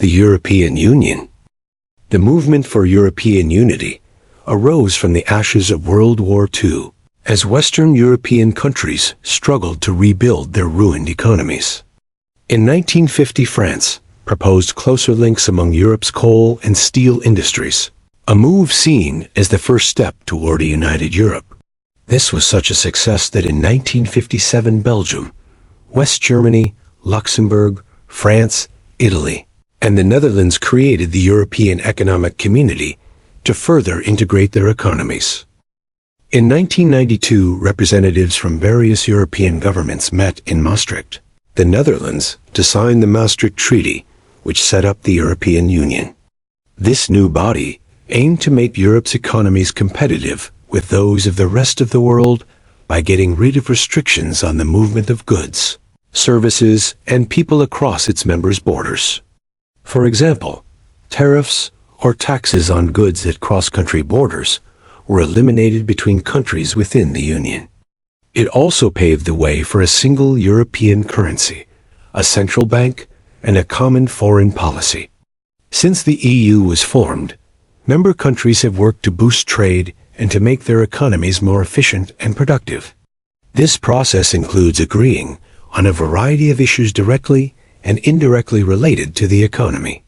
The European Union. The movement for European unity arose from the ashes of World War II, as Western European countries struggled to rebuild their ruined economies. In 1950, France proposed closer links among Europe's coal and steel industries, a move seen as the first step toward a united Europe. This was such a success that in 1957 Belgium, West Germany, Luxembourg, France, Italy, and the Netherlands created the European Economic Community to further integrate their economies. In 1992, representatives from various European governments met in Maastricht, the Netherlands, to sign the Maastricht Treaty, which set up the European Union. This new body aimed to make Europe's economies competitive with those of the rest of the world by getting rid of restrictions on the movement of goods, services, and people across its members' borders. For example, tariffs or taxes on goods at cross-country borders were eliminated between countries within the Union. It also paved the way for a single European currency, a central bank, and a common foreign policy. Since the EU was formed, member countries have worked to boost trade and to make their economies more efficient and productive. This process includes agreeing on a variety of issues directly and indirectly related to the economy.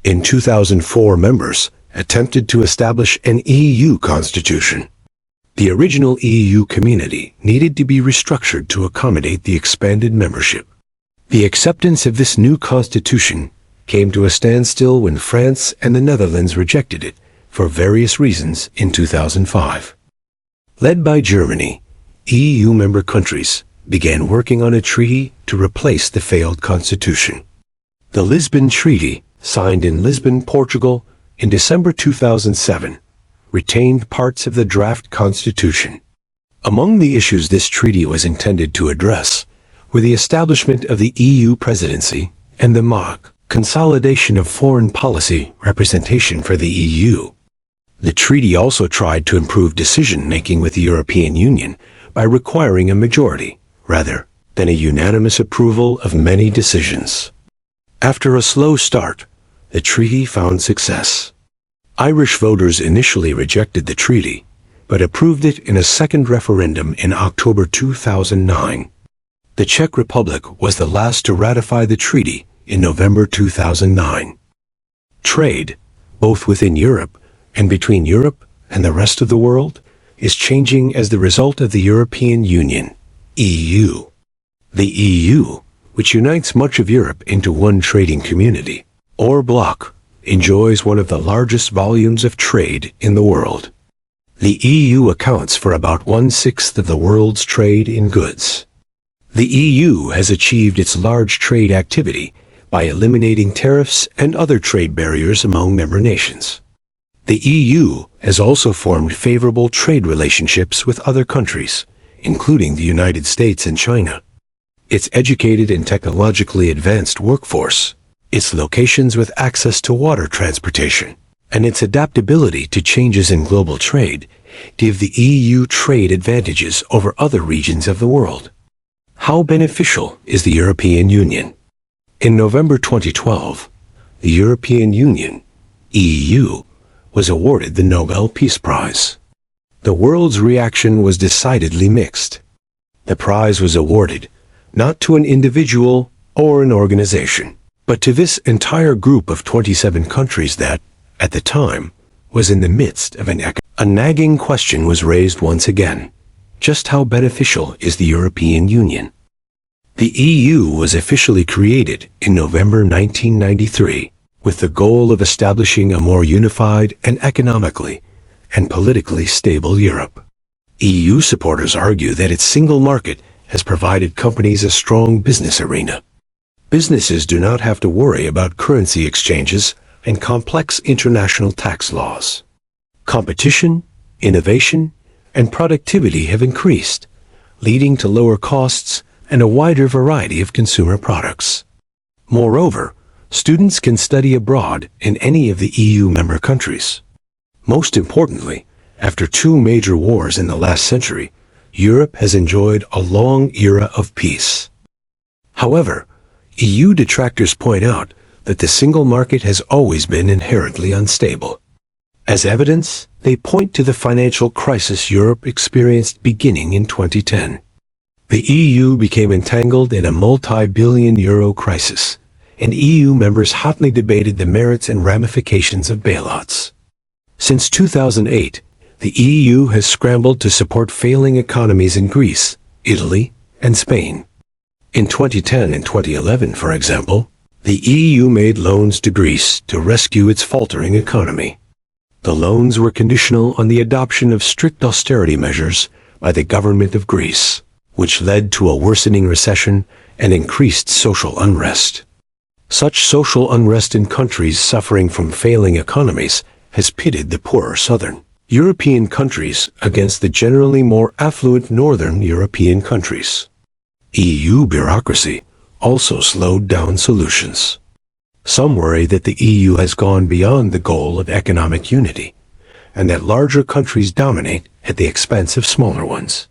In 2004, members attempted to establish an EU constitution. The original EU community needed to be restructured to accommodate the expanded membership. The acceptance of this new constitution came to a standstill when France and the Netherlands rejected it for various reasons in 2005. Led by Germany, EU member countries began working on a treaty to replace the failed constitution. The Lisbon Treaty, signed in Lisbon, Portugal, in December 2007, retained parts of the draft constitution. Among the issues this treaty was intended to address were the establishment of the EU presidency and the MAG, consolidation of foreign policy representation for the EU. The treaty also tried to improve decision-making with the European Union by requiring a majority, rather than a unanimous approval of many decisions. After a slow start, the treaty found success. Irish voters initially rejected the treaty, but approved it in a second referendum in October 2009. The Czech Republic was the last to ratify the treaty in November 2009. Trade, both within Europe and between Europe and the rest of the world, is changing as the result of the European Union, EU. The EU, which unites much of Europe into one trading community, or bloc, enjoys one of the largest volumes of trade in the world. The EU accounts for about 1/6 of the world's trade in goods. The EU has achieved its large trade activity by eliminating tariffs and other trade barriers among member nations. The EU has also formed favorable trade relationships with other countries, including the United States and China. Its educated and technologically advanced workforce, its locations with access to water transportation, and its adaptability to changes in global trade give the EU trade advantages over other regions of the world. How beneficial is the European Union? In November 2012, the European Union, EU, was awarded the Nobel Peace Prize. The world's reaction was decidedly mixed. The prize was awarded not to an individual or an organization, but to this entire group of 27 countries that, at the time, was in the midst of a nagging question was raised once again. Just how beneficial is the European Union? The EU was officially created in November 1993, with the goal of establishing a more unified and economically and politically stable Europe. EU supporters argue that its single market has provided companies a strong business arena. Businesses do not have to worry about currency exchanges and complex international tax laws. Competition, innovation, and productivity have increased, leading to lower costs and a wider variety of consumer products. Moreover, students can study abroad in any of the EU member countries. Most importantly, after two major wars in the last century, Europe has enjoyed a long era of peace. However, EU detractors point out that the single market has always been inherently unstable. As evidence, they point to the financial crisis Europe experienced beginning in 2010. The EU became entangled in a multi-billion euro crisis, and EU members hotly debated the merits and ramifications of bailouts. Since 2008, the EU has scrambled to support failing economies in Greece, Italy, and Spain. In 2010 and 2011, for example, the EU made loans to Greece to rescue its faltering economy. The loans were conditional on the adoption of strict austerity measures by the government of Greece, which led to a worsening recession and increased social unrest. Such social unrest in countries suffering from failing economies has pitted the poorer southern European countries against the generally more affluent northern European countries. EU bureaucracy also slowed down solutions. Some worry that the EU has gone beyond the goal of economic unity, and that larger countries dominate at the expense of smaller ones.